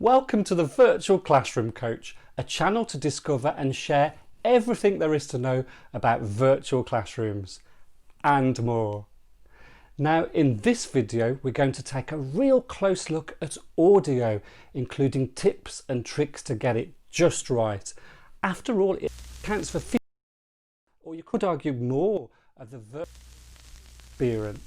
Welcome to the Virtual Classroom Coach, a channel to discover and share everything there is to know about virtual classrooms and more. Now in this video we're going to take a real close look at audio, including tips and tricks to get it just right. After all, it counts for 50%, or you could argue more, of the virtual experience.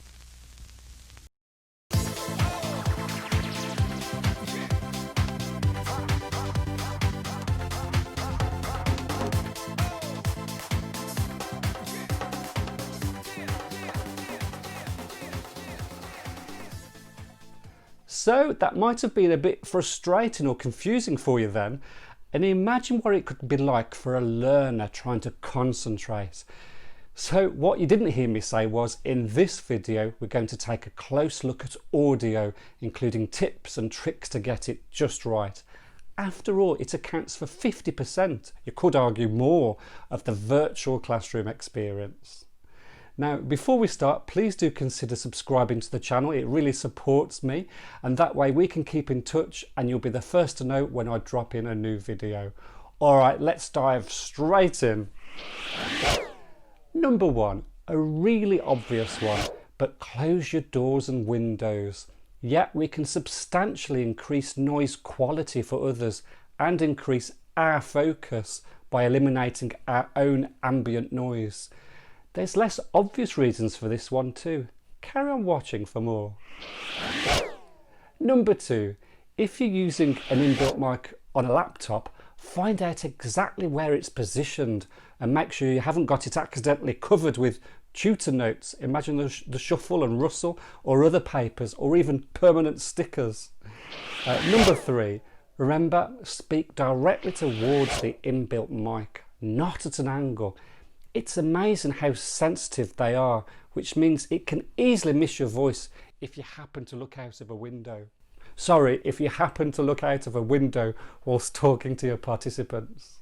So that might have been a bit frustrating or confusing for you then, and imagine what it could be like for a learner trying to concentrate. So what you didn't hear me say was, in this video we're going to take a close look at audio, including tips and tricks to get it just right. After all, it accounts for 50%, you could argue more, of the virtual classroom experience. Now, before we start, please do consider subscribing to the channel. It really supports me, and that way we can keep in touch and you'll be the first to know when I drop in a new video. All right, let's dive straight in. Number one, a really obvious one, but close your doors and windows. Yet we can substantially increase noise quality for others and increase our focus by eliminating our own ambient noise. There's less obvious reasons for this one too. Carry on watching for more. Number two, if you're using an inbuilt mic on a laptop, find out exactly where it's positioned and make sure you haven't got it accidentally covered with tutor notes. Imagine the shuffle and rustle, or other papers, or even permanent stickers. Number three, remember, speak directly towards the inbuilt mic, not at an angle. It's amazing how sensitive they are, which means it can easily miss your voice if you happen to look out of a window. Sorry, if you happen to look out of a window whilst talking to your participants.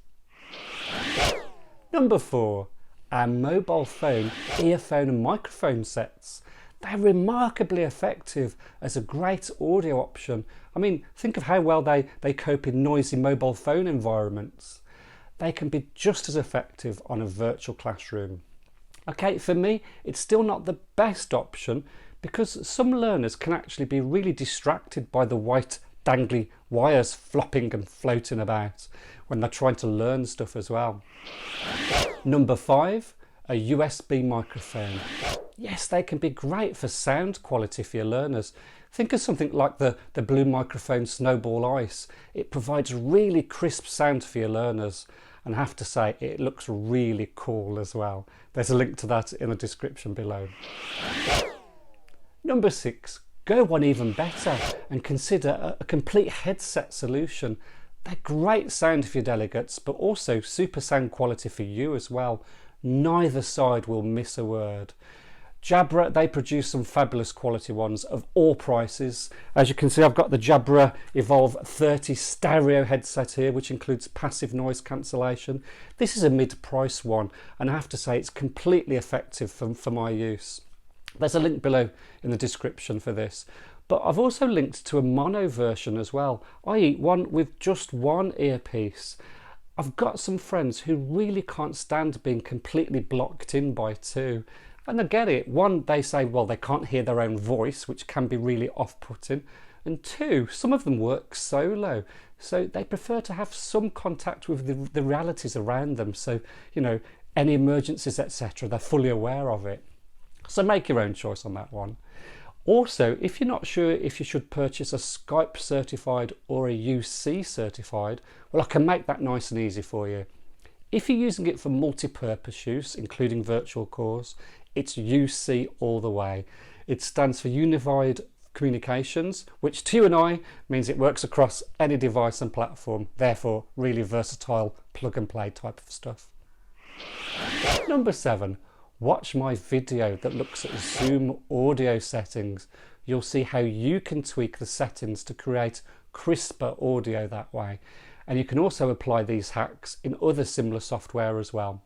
Number four, our mobile phone, earphone and microphone sets. They're remarkably effective as a great audio option. I mean, think of how well they cope in noisy mobile phone environments. They can be just as effective on a virtual classroom. Okay, for me, it's still not the best option because some learners can actually be really distracted by the white dangly wires flopping and floating about when they're trying to learn stuff as well. Number five, a USB microphone. Yes, they can be great for sound quality for your learners. Think of something like the Blue Microphone Snowball Ice. It provides really crisp sound for your learners, and I have to say it looks really cool as well. There's a link to that in the description below. Number six, go one even better and consider a complete headset solution. They're great sound for your delegates, but also super sound quality for you as well. Neither side will miss a word. Jabra, they produce some fabulous quality ones of all prices. As you can see, I've got the Jabra Evolve 30 stereo headset here, which includes passive noise cancellation. This is a mid-price one, and I have to say it's completely effective for my use. There's a link below in the description for this. But I've also linked to a mono version as well, i.e. one with just one earpiece. I've got some friends who really can't stand being completely blocked in by two. And I get it. One, they say, well, they can't hear their own voice, which can be really off-putting. And two, some of them work solo, so they prefer to have some contact with the realities around them. So, you know, any emergencies, etc., they're fully aware of it. So make your own choice on that one. Also, if you're not sure if you should purchase a Skype certified or a UC certified, well, I can make that nice and easy for you. If you're using it for multi-purpose use, including virtual calls, it's UC all the way. It stands for Unified Communications, which to you and I means it works across any device and platform, therefore really versatile plug and play type of stuff. Number seven, watch my video that looks at Zoom audio settings. You'll see how you can tweak the settings to create crisper audio that way. And you can also apply these hacks in other similar software as well.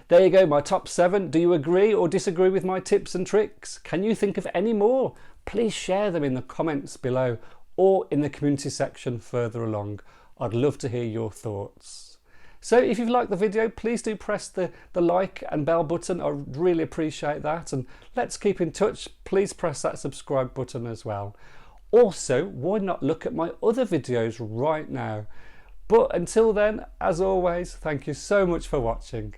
There you go, my top 7. Do you agree or disagree with my tips and tricks? Can you think of any more? Please share them in the comments below, or in the community section further along. I'd love to hear your thoughts. So if you've liked the video, please do press the like and bell button. I really appreciate that. And let's keep in touch. Please press that subscribe button as well. Also, why not look at my other videos right now? But until then, as always, thank you so much for watching.